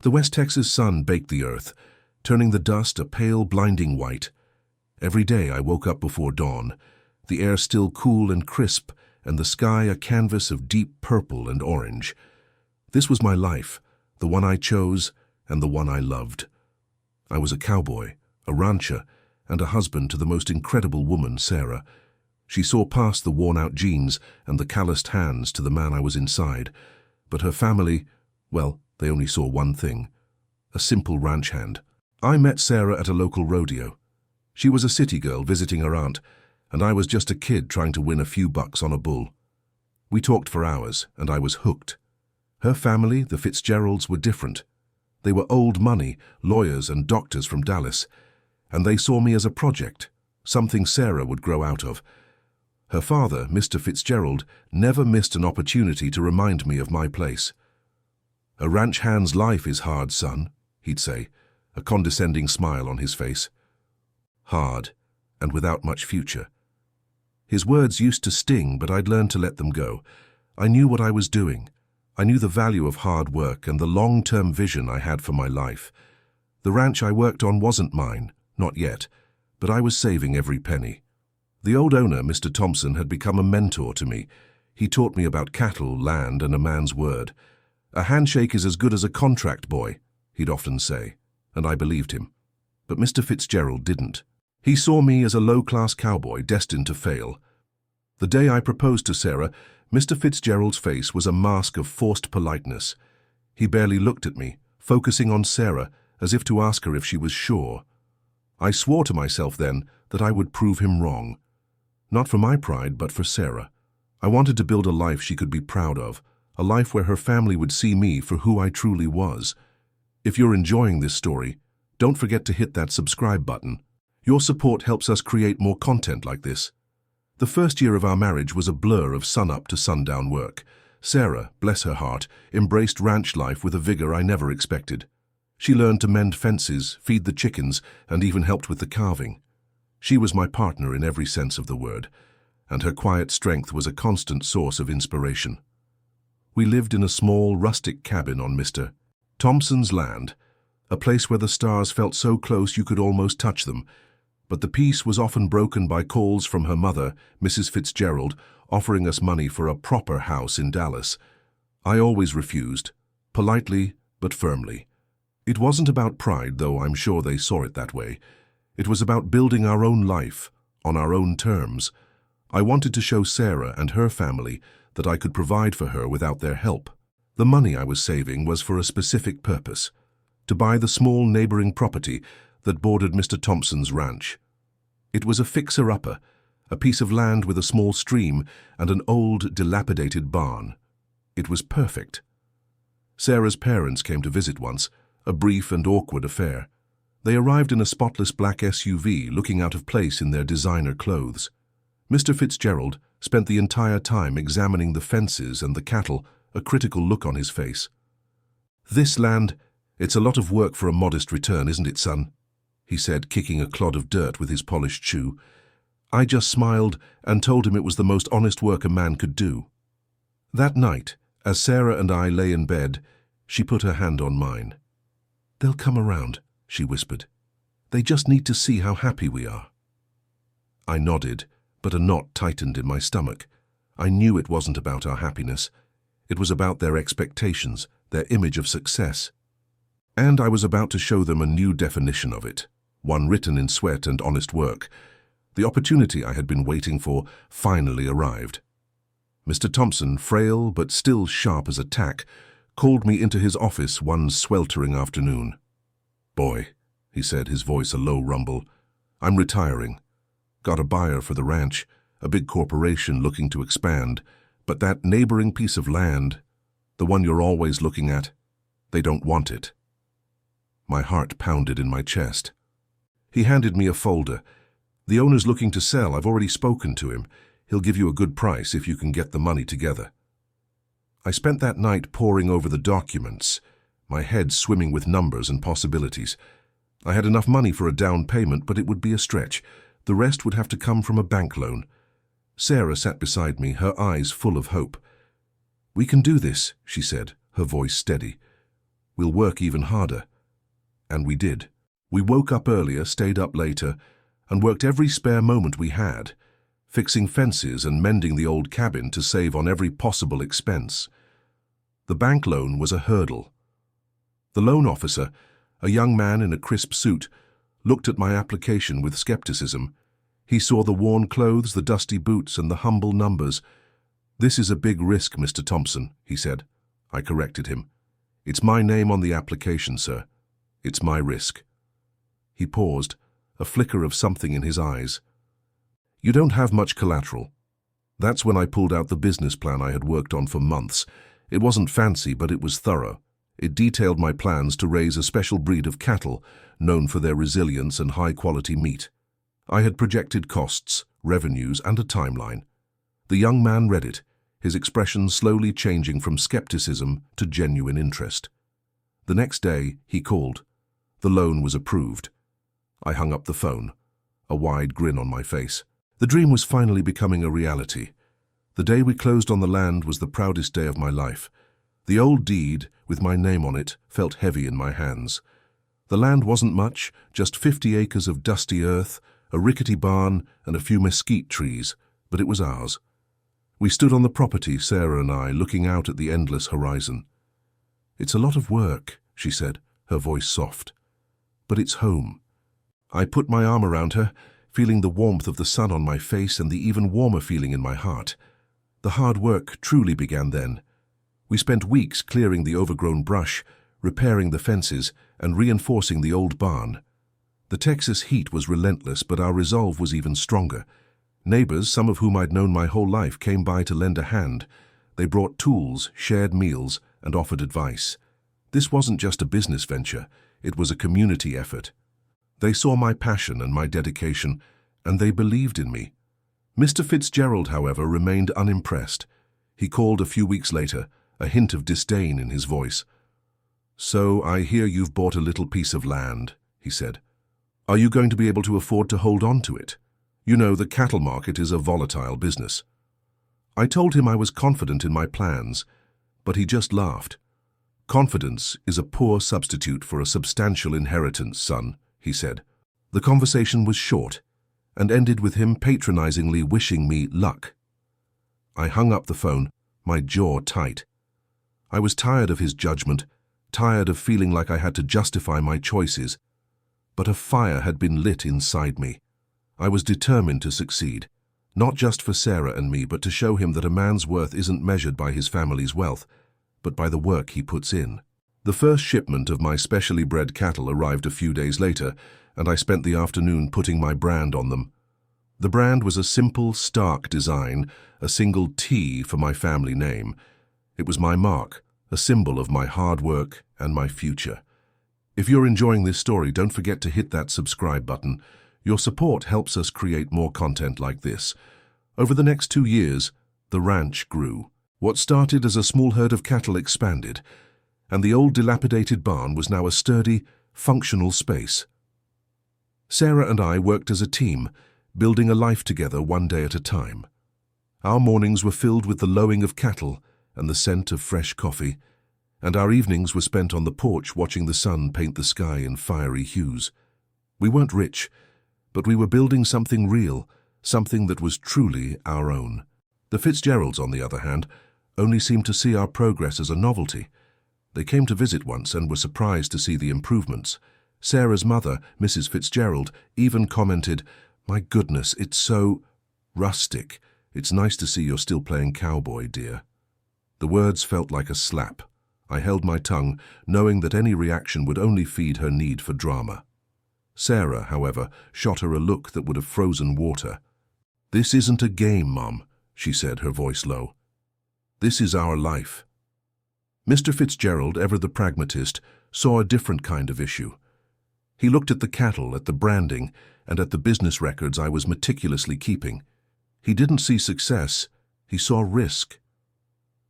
The West Texas sun baked the earth, turning the dust a pale, blinding white. Every day I woke up before dawn, the air still cool and crisp, and the sky a canvas of deep purple and orange. This was my life, the one I chose and the one I loved. I was a cowboy, a rancher, and a husband to the most incredible woman, Sarah. She saw past the worn-out jeans and the calloused hands to the man I was inside, but her family, well, they only saw one thing: a simple ranch hand. I met Sarah at a local rodeo. She was a city girl visiting her aunt, and I was just a kid trying to win a few bucks on a bull. We talked for hours, and I was hooked. Her family, the Fitzgeralds, were different. They were old money, lawyers and doctors from Dallas, and they saw me as a project, something Sarah would grow out of. Her father, Mr. Fitzgerald, never missed an opportunity to remind me of my place. "A ranch hand's life is hard, son," he'd say, a condescending smile on his face. Hard, and without much future. His words used to sting, but I'd learned to let them go. I knew what I was doing. I knew the value of hard work and the long-term vision I had for my life. The ranch I worked on wasn't mine, not yet, but I was saving every penny. The old owner, Mr. Thompson, had become a mentor to me. He taught me about cattle, land, and a man's word. "A handshake is as good as a contract, boy," he'd often say, and I believed him. But Mr. Fitzgerald didn't. He saw me as a low-class cowboy destined to fail. The day I proposed to Sarah, Mr. Fitzgerald's face was a mask of forced politeness. He barely looked at me, focusing on Sarah, as if to ask her if she was sure. I swore to myself then that I would prove him wrong. Not for my pride, but for Sarah. I wanted to build a life she could be proud of, a life where her family would see me for who I truly was. If you're enjoying this story, don't forget to hit that subscribe button. Your support helps us create more content like this. The first year of our marriage was a blur of sun-up to sundown work. Sarah, bless her heart, embraced ranch life with a vigor I never expected. She learned to mend fences, feed the chickens, and even helped with the carving. She was my partner in every sense of the word, and her quiet strength was a constant source of inspiration. We lived in a small, rustic cabin on Mr. Thompson's land, a place where the stars felt so close you could almost touch them, but the peace was often broken by calls from her mother, Mrs. Fitzgerald, offering us money for a proper house in Dallas. I always refused, politely but firmly. It wasn't about pride, though I'm sure they saw it that way. It was about building our own life, on our own terms. I wanted to show Sarah and her family that I could provide for her without their help. The money I was saving was for a specific purpose: to buy the small neighboring property that bordered Mr. Thompson's ranch. It was a fixer-upper, a piece of land with a small stream and an old, dilapidated barn. It was perfect. Sarah's parents came to visit once, a brief and awkward affair. They arrived in a spotless black SUV, looking out of place in their designer clothes. Mr. Fitzgerald spent the entire time examining the fences and the cattle, a critical look on his face. "This land, it's a lot of work for a modest return, isn't it, son?" he said, kicking a clod of dirt with his polished shoe. I just smiled and told him it was the most honest work a man could do. That night, as Sarah and I lay in bed, she put her hand on mine. "They'll come around," she whispered. "They just need to see how happy we are." I nodded, but a knot tightened in my stomach. I knew it wasn't about our happiness. It was about their expectations, their image of success. And I was about to show them a new definition of it, one written in sweat and honest work. The opportunity I had been waiting for finally arrived. Mr. Thompson, frail but still sharp as a tack, called me into his office one sweltering afternoon. "Boy," he said, his voice a low rumble, "I'm retiring. Got a buyer for the ranch, a big corporation looking to expand, but that neighboring piece of land, the one you're always looking at, they don't want it." My heart pounded in my chest. He handed me a folder. "The owner's looking to sell. I've already spoken to him. He'll give you a good price if you can get the money together." I spent that night poring over the documents, my head swimming with numbers and possibilities. I had enough money for a down payment, but it would be a stretch. The rest would have to come from a bank loan. Sarah sat beside me, her eyes full of hope. "We can do this," she said, her voice steady. We'll work even harder. And we did. We woke up earlier, stayed up later, and worked every spare moment we had, fixing fences and mending the old cabin to save on every possible expense. The bank loan was a hurdle. The loan officer, a young man in a crisp suit, looked at my application with skepticism. He saw the worn clothes, the dusty boots, and the humble numbers. "This is a big risk, Mr. Thompson," he said. I corrected him. "It's my name on the application, sir. It's my risk." He paused, a flicker of something in his eyes. "You don't have much collateral." That's when I pulled out the business plan I had worked on for months. It wasn't fancy, but it was thorough. It detailed my plans to raise a special breed of cattle, known for their resilience and high-quality meat. I had projected costs, revenues, and a timeline. The young man read it, his expression slowly changing from skepticism to genuine interest. The next day, he called. The loan was approved. I hung up the phone, a wide grin on my face. The dream was finally becoming a reality. The day we closed on the land was the proudest day of my life. The old deed, with my name on it, felt heavy in my hands. The land wasn't much, just 50 acres of dusty earth, a rickety barn, and a few mesquite trees, but it was ours. We stood on the property, Sarah and I, looking out at the endless horizon. "It's a lot of work," she said, her voice soft. "But it's home." I put my arm around her, feeling the warmth of the sun on my face and the even warmer feeling in my heart. The hard work truly began then. We spent weeks clearing the overgrown brush, repairing the fences, and reinforcing the old barn. The Texas heat was relentless, but our resolve was even stronger. Neighbors, some of whom I'd known my whole life, came by to lend a hand. They brought tools, shared meals, and offered advice. This wasn't just a business venture, it was a community effort. They saw my passion and my dedication, and they believed in me. Mr. Fitzgerald, however, remained unimpressed. He called a few weeks later, a hint of disdain in his voice. "So I hear you've bought a little piece of land," he said. "Are you going to be able to afford to hold on to it? You know, the cattle market is a volatile business." I told him I was confident in my plans, but he just laughed. "Confidence is a poor substitute for a substantial inheritance, son," he said. The conversation was short, and ended with him patronizingly wishing me luck. I hung up the phone, my jaw tight. I was tired of his judgment, tired of feeling like I had to justify my choices. But a fire had been lit inside me. I was determined to succeed, not just for Sarah and me, but to show him that a man's worth isn't measured by his family's wealth, but by the work he puts in. The first shipment of my specially bred cattle arrived a few days later, and I spent the afternoon putting my brand on them. The brand was a simple, stark design, a single T for my family name. It was my mark, a symbol of my hard work and my future. If you're enjoying this story, don't forget to hit that subscribe button. Your support helps us create more content like this. Over the next 2 years, the ranch grew. What started as a small herd of cattle expanded, and the old dilapidated barn was now a sturdy, functional space. Sarah and I worked as a team, building a life together one day at a time. Our mornings were filled with the lowing of cattle and the scent of fresh coffee, and our evenings were spent on the porch watching the sun paint the sky in fiery hues. We weren't rich, but we were building something real, something that was truly our own. The Fitzgeralds, on the other hand, only seemed to see our progress as a novelty. They came to visit once and were surprised to see the improvements. Sarah's mother, Mrs. Fitzgerald, even commented, "My goodness, it's so rustic. It's nice to see you're still playing cowboy, dear." The words felt like a slap. I held my tongue, knowing that any reaction would only feed her need for drama. Sarah, however, shot her a look that would have frozen water. "This isn't a game, Mum," she said, her voice low. "This is our life." Mr. Fitzgerald, ever the pragmatist, saw a different kind of issue. He looked at the cattle, at the branding, and at the business records I was meticulously keeping. He didn't see success, he saw risk.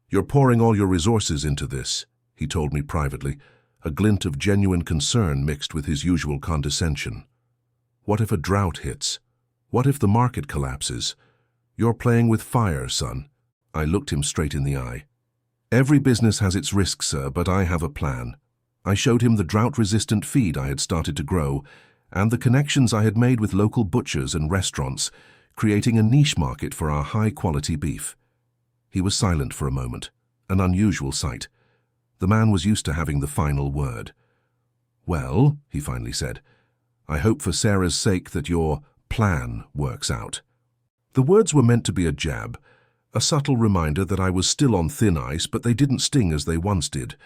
"You're pouring all your resources into this," he told me privately, a glint of genuine concern mixed with his usual condescension. "What if a drought hits? What if the market collapses? You're playing with fire, son." I looked him straight in the eye. "Every business has its risks, sir, but I have a plan." I showed him the drought-resistant feed I had started to grow and the connections I had made with local butchers and restaurants, creating a niche market for our high-quality beef. He was silent for a moment, an unusual sight. The man was used to having the final word. "Well," he finally said, "I hope for Sarah's sake that your plan works out." The words were meant to be a jab, a subtle reminder that I was still on thin ice, but they didn't sting as they once did.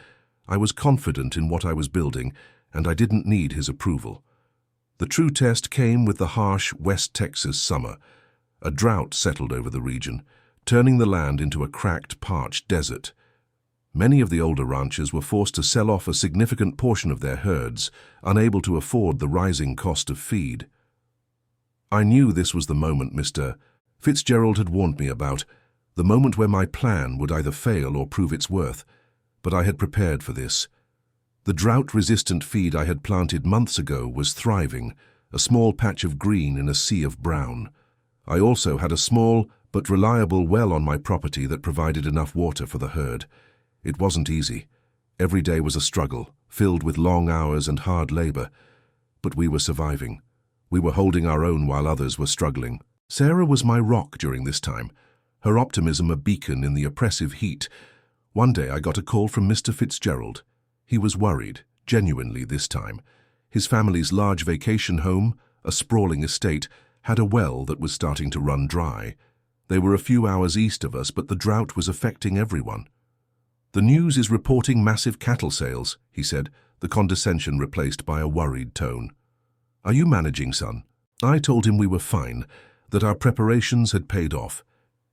I was confident in what I was building, and I didn't need his approval. The true test came with the harsh West Texas summer. A drought settled over the region, turning the land into a cracked, parched desert. Many of the older ranchers were forced to sell off a significant portion of their herds, unable to afford the rising cost of feed. I knew this was the moment Mr. Fitzgerald had warned me about, the moment where my plan would either fail or prove its worth. But I had prepared for this. The drought-resistant feed I had planted months ago was thriving, a small patch of green in a sea of brown. I also had a small but reliable well on my property that provided enough water for the herd. It wasn't easy. Every day was a struggle, filled with long hours and hard labor. But we were surviving. We were holding our own while others were struggling. Sarah was my rock during this time, her optimism a beacon in the oppressive heat. One day I got a call from Mr. Fitzgerald. He was worried, genuinely this time. His family's large vacation home, a sprawling estate, had a well that was starting to run dry. They were a few hours east of us, but the drought was affecting everyone. "The news is reporting massive cattle sales," he said, the condescension replaced by a worried tone. "Are you managing, son?" I told him we were fine, that our preparations had paid off.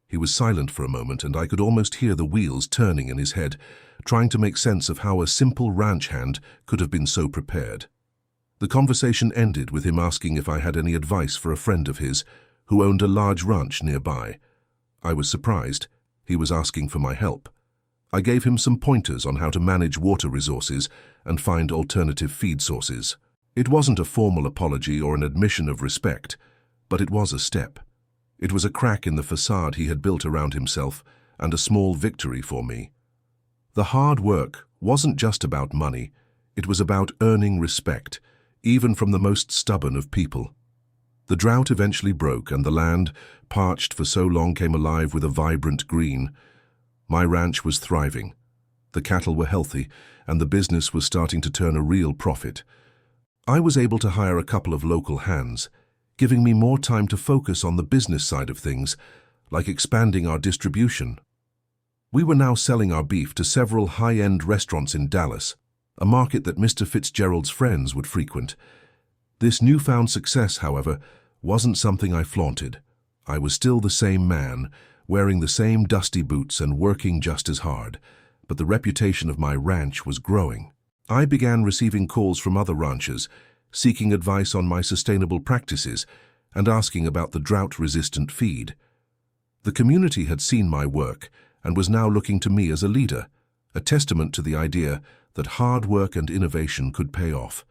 He was silent for a moment, and I could almost hear the wheels turning in his head, trying to make sense of how a simple ranch hand could have been so prepared. The conversation ended with him asking if I had any advice for a friend of his who owned a large ranch nearby. I was surprised. He was asking for my help. I gave him some pointers on how to manage water resources and find alternative feed sources. It wasn't a formal apology or an admission of respect, but it was a step. It was a crack in the facade he had built around himself and a small victory for me. The hard work wasn't just about money, it was about earning respect, even from the most stubborn of people. The drought eventually broke and the land, parched for so long, came alive with a vibrant green. My ranch was thriving. The cattle were healthy and the business was starting to turn a real profit. I was able to hire a couple of local hands, giving me more time to focus on the business side of things, like expanding our distribution. We were now selling our beef to several high-end restaurants in Dallas, a market that Mr. Fitzgerald's friends would frequent. This newfound success, however, wasn't something I flaunted. I was still the same man, wearing the same dusty boots and working just as hard, but the reputation of my ranch was growing. I began receiving calls from other ranchers, seeking advice on my sustainable practices and asking about the drought-resistant feed. The community had seen my work and was now looking to me as a leader, a testament to the idea that hard work and innovation could pay off.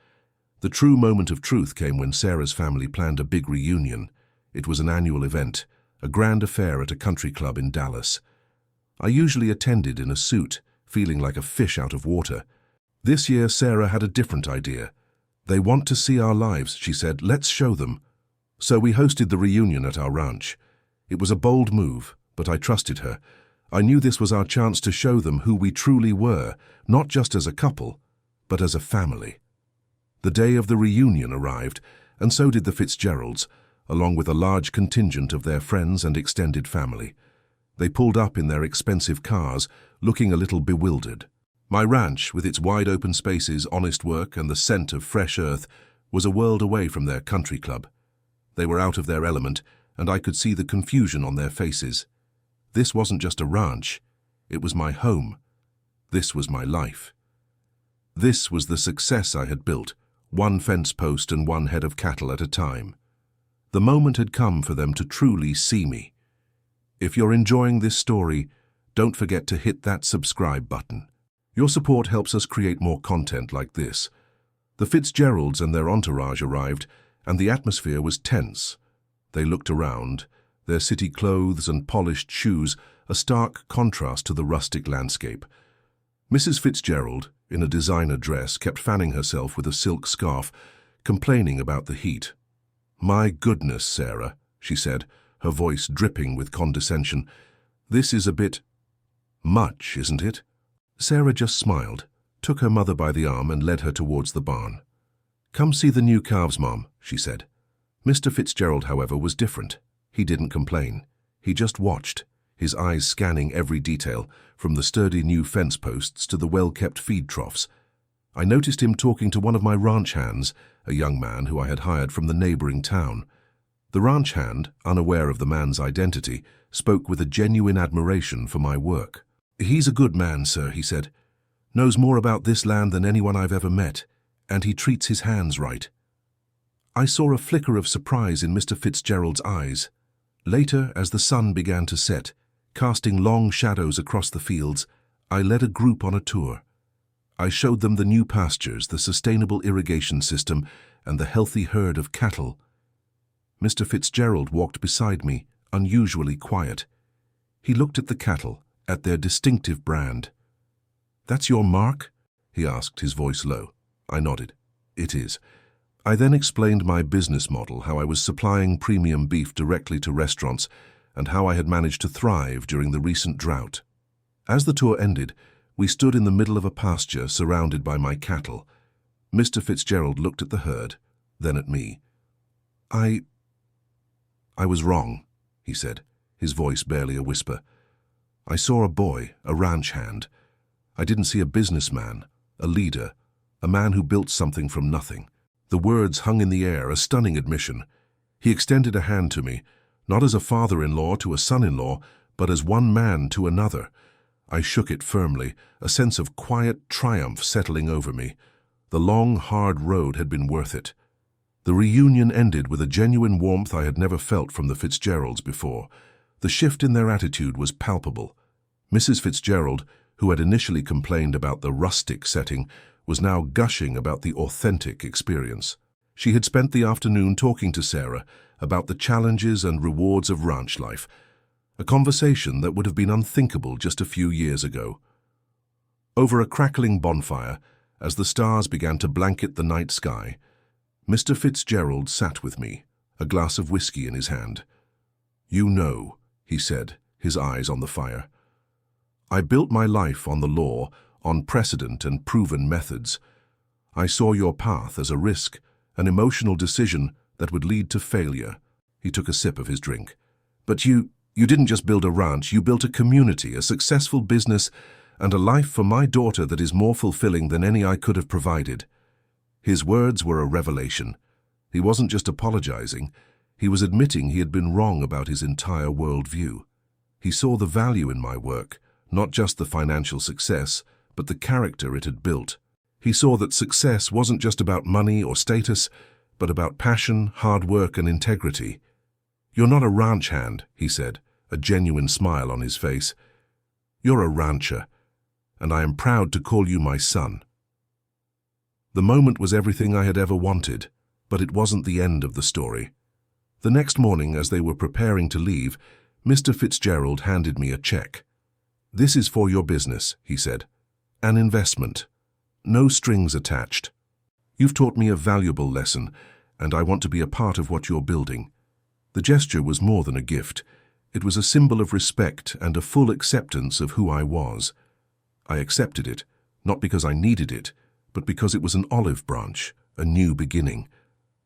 The true moment of truth came when Sarah's family planned a big reunion. It was an annual event, a grand affair at a country club in Dallas. I usually attended in a suit, feeling like a fish out of water. This year Sarah had a different idea. "They want to see our lives," she said. "Let's show them." So we hosted the reunion at our ranch. It was a bold move, but I trusted her. I knew this was our chance to show them who we truly were, not just as a couple, but as a family. The day of the reunion arrived, and so did the Fitzgeralds, along with a large contingent of their friends and extended family. They pulled up in their expensive cars, looking a little bewildered. My ranch, with its wide-open spaces, honest work, and the scent of fresh earth, was a world away from their country club. They were out of their element, and I could see the confusion on their faces. This wasn't just a ranch, it was my home. This was my life. This was the success I had built, one fence post and one head of cattle at a time. The moment had come for them to truly see me. If you're enjoying this story, don't forget to hit that subscribe button. Your support helps us create more content like this. The Fitzgeralds and their entourage arrived, and the atmosphere was tense. They looked around, their city clothes and polished shoes a stark contrast to the rustic landscape. Mrs. Fitzgerald, in a designer dress, kept fanning herself with a silk scarf, complaining about the heat. "My goodness, Sarah," she said, her voice dripping with condescension. "This is a bit much, isn't it?" Sarah just smiled, took her mother by the arm and led her towards the barn. "Come see the new calves, Mom," she said. Mr. Fitzgerald, however, was different. He didn't complain. He just watched, his eyes scanning every detail, from the sturdy new fence posts to the well-kept feed troughs. I noticed him talking to one of my ranch hands, a young man who I had hired from the neighboring town. The ranch hand, unaware of the man's identity, spoke with a genuine admiration for my work. "He's a good man, sir," he said. "Knows more about this land than anyone I've ever met, and he treats his hands right." I saw a flicker of surprise in Mr. Fitzgerald's eyes. Later, as the sun began to set, casting long shadows across the fields, I led a group on a tour. I showed them the new pastures, the sustainable irrigation system, and the healthy herd of cattle. Mr. Fitzgerald walked beside me, unusually quiet. He looked at the cattle, at their distinctive brand. "That's your mark?" he asked, his voice low. I nodded. "It is." I then explained my business model, how I was supplying premium beef directly to restaurants, and how I had managed to thrive during the recent drought. As the tour ended, we stood in the middle of a pasture surrounded by my cattle. Mr. Fitzgerald looked at the herd, then at me. I was wrong," he said, his voice barely a whisper. "I saw a boy, a ranch hand. I didn't see a businessman, a leader, a man who built something from nothing." The words hung in the air, a stunning admission. He extended a hand to me, not as a father-in-law to a son-in-law, but as one man to another. I shook it firmly, a sense of quiet triumph settling over me. The long, hard road had been worth it. The reunion ended with a genuine warmth I had never felt from the Fitzgeralds before. The shift in their attitude was palpable. Mrs. Fitzgerald, who had initially complained about the rustic setting, was now gushing about the authentic experience. She had spent the afternoon talking to Sarah about the challenges and rewards of ranch life, a conversation that would have been unthinkable just a few years ago. Over a crackling bonfire, as the stars began to blanket the night sky, Mr. Fitzgerald sat with me, a glass of whiskey in his hand. "You know," he said, his eyes on the fire. "I built my life on the law, on precedent and proven methods. I saw your path as a risk, an emotional decision that would lead to failure." He took a sip of his drink. "But you didn't just build a ranch, you built a community, a successful business, and a life for my daughter that is more fulfilling than any I could have provided." His words were a revelation. He wasn't just apologizing, he was admitting he had been wrong about his entire worldview. He saw the value in my work, not just the financial success, but the character it had built. He saw that success wasn't just about money or status, but about passion, hard work, and integrity. "You're not a ranch hand," he said, a genuine smile on his face. "You're a rancher, and I am proud to call you my son." The moment was everything I had ever wanted, but it wasn't the end of the story. The next morning, as they were preparing to leave, Mr. Fitzgerald handed me a check. "This is for your business," he said. "An investment. No strings attached. You've taught me a valuable lesson, and I want to be a part of what you're building." The gesture was more than a gift. It was a symbol of respect and a full acceptance of who I was. I accepted it, not because I needed it, but because it was an olive branch, a new beginning.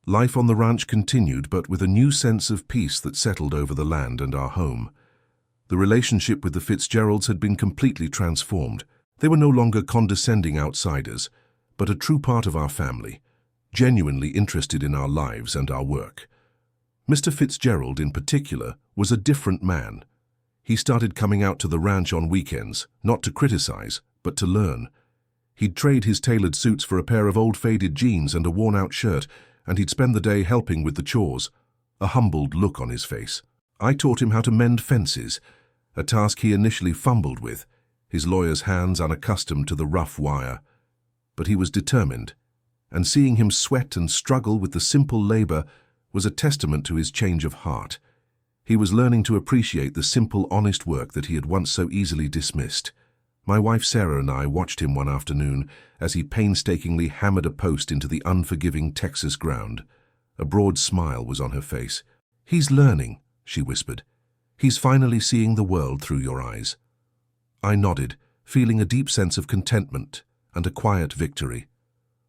Life on the ranch continued, but with a new sense of peace that settled over the land and our home. The relationship with the Fitzgeralds had been completely transformed. They were no longer condescending outsiders, but a true part of our family, genuinely interested in our lives and our work. Mr. Fitzgerald, in particular, was a different man. He started coming out to the ranch on weekends, not to criticize, but to learn. He'd trade his tailored suits for a pair of old faded jeans and a worn-out shirt, and he'd spend the day helping with the chores, a humbled look on his face. I taught him how to mend fences, a task he initially fumbled with, his lawyer's hands unaccustomed to the rough wire. But he was determined, and seeing him sweat and struggle with the simple labor was a testament to his change of heart. He was learning to appreciate the simple, honest work that he had once so easily dismissed. My wife Sarah and I watched him one afternoon as he painstakingly hammered a post into the unforgiving Texas ground. A broad smile was on her face. "He's learning," she whispered. "He's finally seeing the world through your eyes." I nodded, feeling a deep sense of contentment and a quiet victory.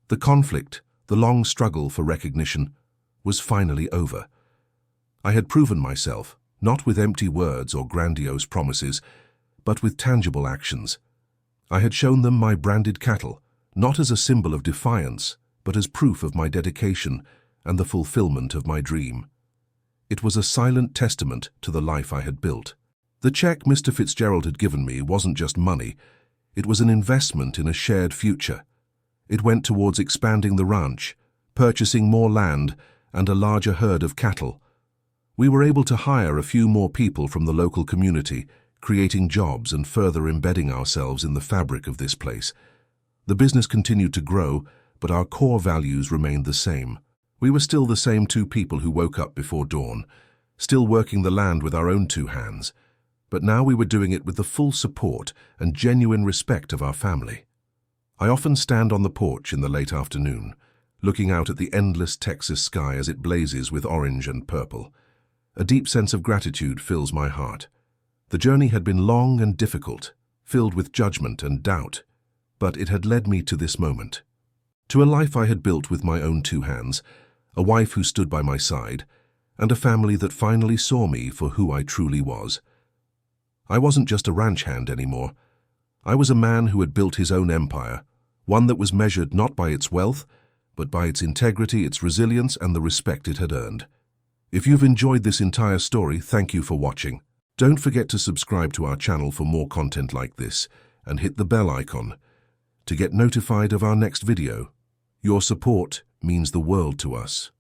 The conflict, the long struggle for recognition, was finally over. I had proven myself, not with empty words or grandiose promises, but with tangible actions. I had shown them my branded cattle, not as a symbol of defiance, but as proof of my dedication and the fulfillment of my dream. It was a silent testament to the life I had built. The check Mr. Fitzgerald had given me wasn't just money, it was an investment in a shared future. It went towards expanding the ranch, purchasing more land, and a larger herd of cattle. We were able to hire a few more people from the local community, creating jobs and further embedding ourselves in the fabric of this place. The business continued to grow, but our core values remained the same. We were still the same two people who woke up before dawn, still working the land with our own two hands, but now we were doing it with the full support and genuine respect of our family. I often stand on the porch in the late afternoon, looking out at the endless Texas sky as it blazes with orange and purple. A deep sense of gratitude fills my heart. The journey had been long and difficult, filled with judgment and doubt, but it had led me to this moment. To a life I had built with my own two hands, a wife who stood by my side, and a family that finally saw me for who I truly was. I wasn't just a ranch hand anymore. I was a man who had built his own empire, one that was measured not by its wealth, but by its integrity, its resilience, and the respect it had earned. If you've enjoyed this entire story, thank you for watching. Don't forget to subscribe to our channel for more content like this, and hit the bell icon to get notified of our next video. Your support means the world to us.